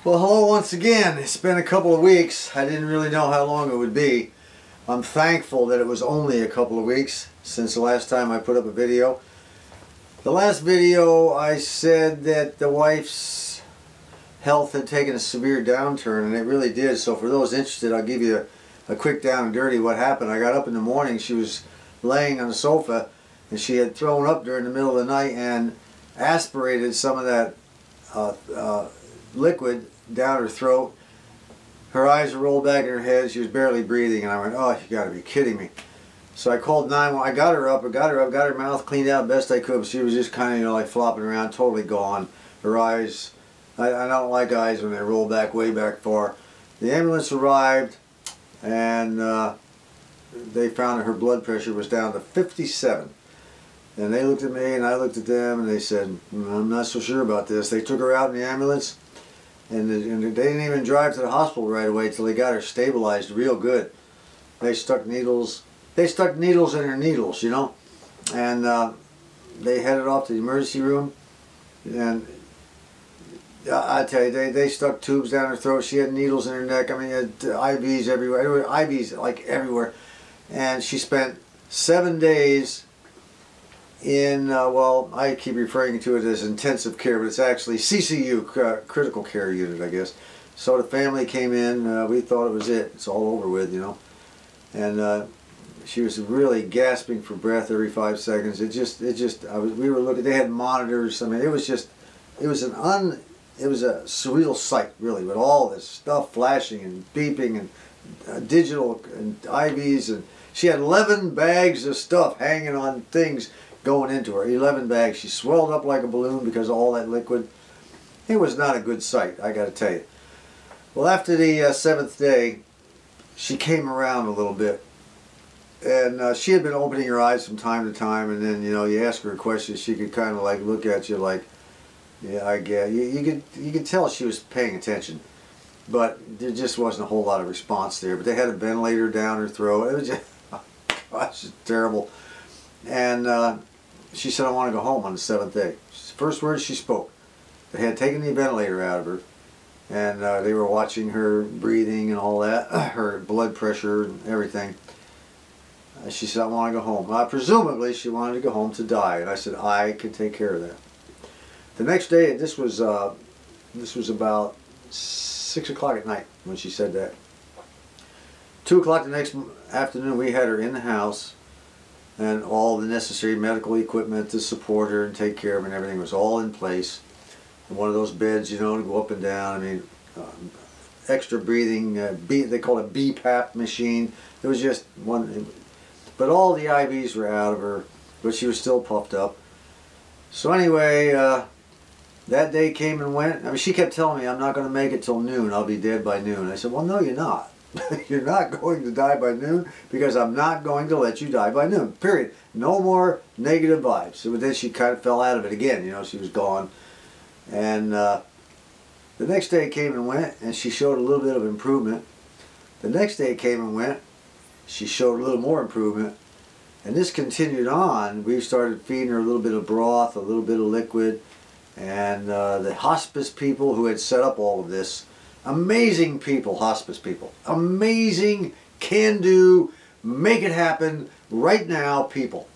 Well, hello once again. It's been a couple of weeks. I didn't really know how long it would be. I'm thankful that it was only a couple of weeks since the last time I put up a video. The last video I said that the wife's health had taken a severe downturn, and it really did. So for those interested, I'll give you a quick down and dirty what happened. I got up in the morning. She was laying on the sofa, and she had thrown up during the middle of the night and aspirated some of that liquid down her throat. Her eyes were rolled back in her head. She was barely breathing, and I went, "Oh, you got to be kidding me!" So I called 911. I got her up. Got her mouth cleaned out best I could. But she was just kind of, like flopping around, totally gone. Her eyes. I don't like eyes when they roll back way back far. The ambulance arrived, and they found that her blood pressure was down to 57. And they looked at me, and I looked at them, and they said, "I'm not so sure about this." They took her out in the ambulance. And they didn't even drive to the hospital right away till they got her stabilized real good. They stuck needles. They stuck needles in her needles, you know. And they headed off to the emergency room. And I tell you, they stuck tubes down her throat. She had needles in her neck. I mean, IVs everywhere. There were IVs like everywhere. And she spent 7 days in, well, I keep referring to it as intensive care, but it's actually CCU, critical care unit, I guess. So the family came in. We thought it was it. It's all over with, you know. And she was really gasping for breath every 5 seconds. We were looking. They had monitors. I mean, it was a surreal sight, really, with all this stuff flashing and beeping and digital and IVs, and she had 11 bags of stuff hanging on things going into her. 11 bags. She swelled up like a balloon because of all that liquid. It was not a good sight, I got to tell you. Well, after the 7th day, she came around a little bit, and she had been opening her eyes from time to time, and then, you know, you ask her a question, she could kind of like look at you like, yeah, I get. You could tell she was paying attention, but there just wasn't a whole lot of response there. But they had a ventilator down her throat. It was just, oh gosh, it's terrible. And she said, "I want to go home" on the 7th day. First words she spoke. They had taken the ventilator out of her, and they were watching her breathing and all that, her blood pressure and everything. She said, "I want to go home." Presumably she wanted to go home to die, and I said, "I can take care of that." The next day, this was about 6 o'clock at night when she said that. 2 o'clock the next afternoon, we had her in the house, and all the necessary medical equipment to support her and take care of her and everything was all in place. And one of those beds, you know, to go up and down. I mean, extra breathing, they call it BPAP machine. There was just one, but all the IVs were out of her, but she was still puffed up. So anyway, that day came and went. I mean, she kept telling me, "I'm not going to make it till noon. I'll be dead by noon." I said, "Well, no, you're not. You're not going to die by noon, because I'm not going to let you die by noon, period. No more negative vibes." So then she kind of fell out of it again. You know, she was gone. And the next day came and went, and she showed a little bit of improvement. The next day came and went. She showed a little more improvement. And this continued on. We started feeding her a little bit of broth, a little bit of liquid. And the hospice people who had set up all of this, amazing people, hospice people, amazing, can do, make it happen right now people.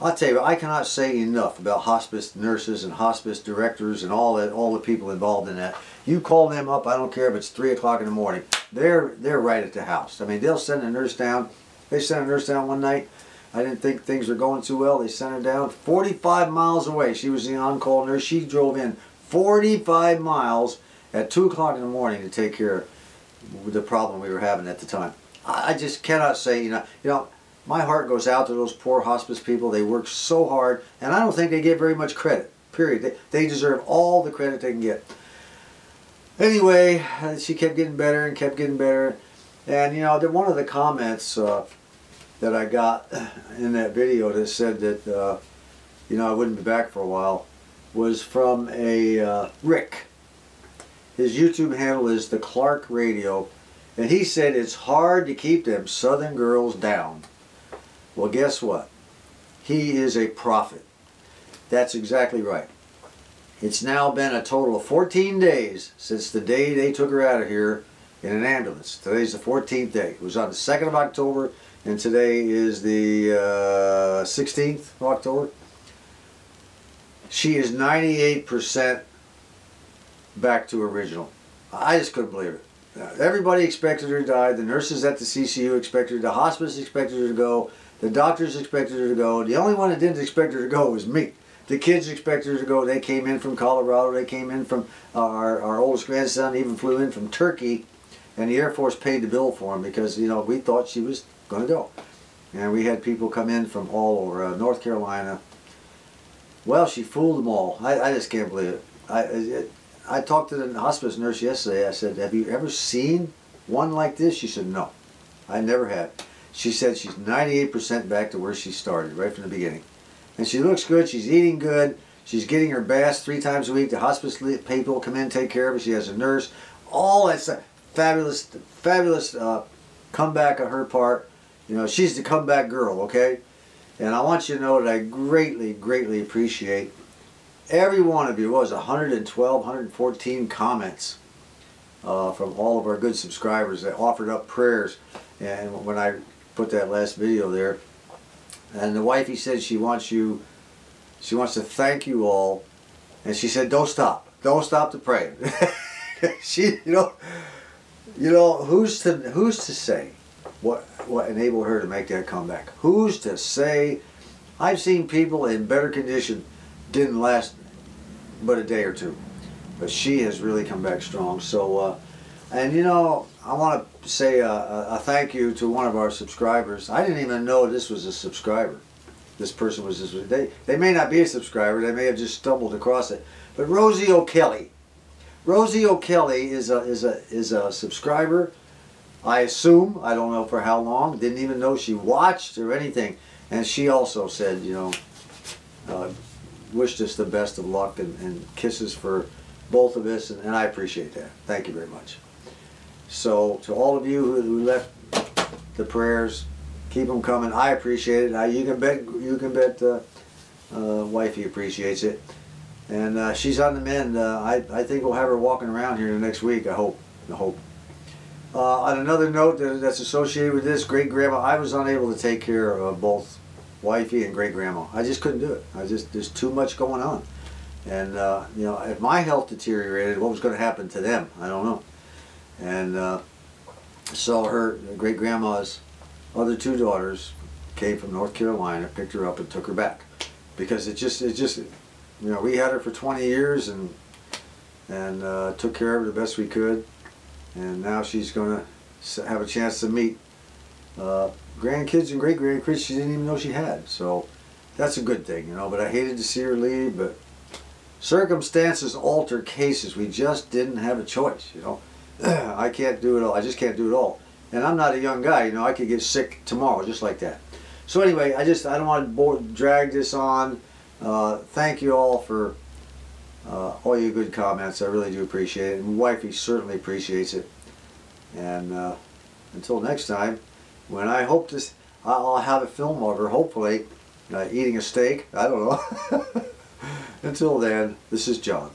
I'll tell you, I cannot say enough about hospice nurses and hospice directors and all the people involved in that. You call them up, I don't care if it's 3 o'clock in the morning. They're right at the house. I mean, they'll send a nurse down. They sent a nurse down one night. I didn't think things were going too well. They sent her down 45 miles away. She was the on-call nurse. She drove in 45 miles at 2 o'clock in the morning to take care of the problem we were having at the time. I just cannot say, you know, my heart goes out to those poor hospice people. They work so hard, and I don't think they get very much credit, period. They deserve all the credit they can get. Anyway, she kept getting better and kept getting better. And, you know, one of the comments that I got in that video that said that, you know, I wouldn't be back for a while was from a Rick. His YouTube handle is The Clark Radio, and he said it's hard to keep them Southern girls down. Well, guess what? He is a prophet. That's exactly right. It's now been a total of 14 days since the day they took her out of here in an ambulance. Today's the 14th day. It was on the 2nd of October, and today is the 16th of October. She is 98% back to original. I just couldn't believe it. Everybody expected her to die. The nurses at the CCU expected her. The hospice expected her to go. The doctors expected her to go. The only one that didn't expect her to go was me. The kids expected her to go. They came in from Colorado. They came in from our oldest grandson even flew in from Turkey, and the Air Force paid the bill for him because, you know, we thought she was going to go. And we had people come in from all over North Carolina. Well, she fooled them all. I just can't believe it. I talked to the hospice nurse yesterday. I said, have you ever seen one like this? She said, no, I never have. She said she's 98% back to where she started, right from the beginning. And she looks good. She's eating good. She's getting her baths 3 times a week. The hospice people come in and take care of her. She has a nurse. All that stuff. Fabulous, fabulous comeback on her part. You know, she's the comeback girl, okay? And I want you to know that I greatly, greatly appreciate every one of you. What was it, 112, 114 comments from all of our good subscribers that offered up prayers. And when I put that last video there, and the wifey said she wants to thank you all, and she said don't stop to pray. She, you know, who's to say what enabled her to make that comeback? Who's to say? I've seen people in better condition didn't last but a day or two, but she has really come back strong. So and you know, I want to say a thank you to one of our subscribers. I didn't even know this was a subscriber. This person was just, they may not be a subscriber, they may have just stumbled across it. But Rosie O'Kelly. Rosie O'Kelly is a subscriber. I assume, I don't know for how long, didn't even know she watched or anything. And she also said, you know, wished us the best of luck and kisses for both of us, and I appreciate that. Thank you very much. So to all of you who left the prayers, keep them coming. I appreciate it. You can bet Wifey appreciates it. And she's on the mend. I think we'll have her walking around here the next week. I hope. On another note that's associated with this, great grandma, I was unable to take care of both Wifey and great grandma. I just couldn't do it. There's too much going on. And you know, if my health deteriorated, what was going to happen to them? I don't know. And so her great grandma's other 2 daughters came from North Carolina, picked her up and took her back, because it just you know, we had her for 20 years and took care of her the best we could, and now she's going to have a chance to meet grandkids and great grandkids she didn't even know she had. So that's a good thing, you know. But I hated to see her leave, but circumstances alter cases. We just didn't have a choice, you know. I can't do it all. I just can't do it all. And I'm not a young guy, you know. I could get sick tomorrow just like that. So anyway, I don't want to drag this on. Thank you all for all your good comments. I really do appreciate it. And Wifey certainly appreciates it. And until next time, when I'll have a film of her, hopefully, eating a steak. I don't know. Until then, this is John.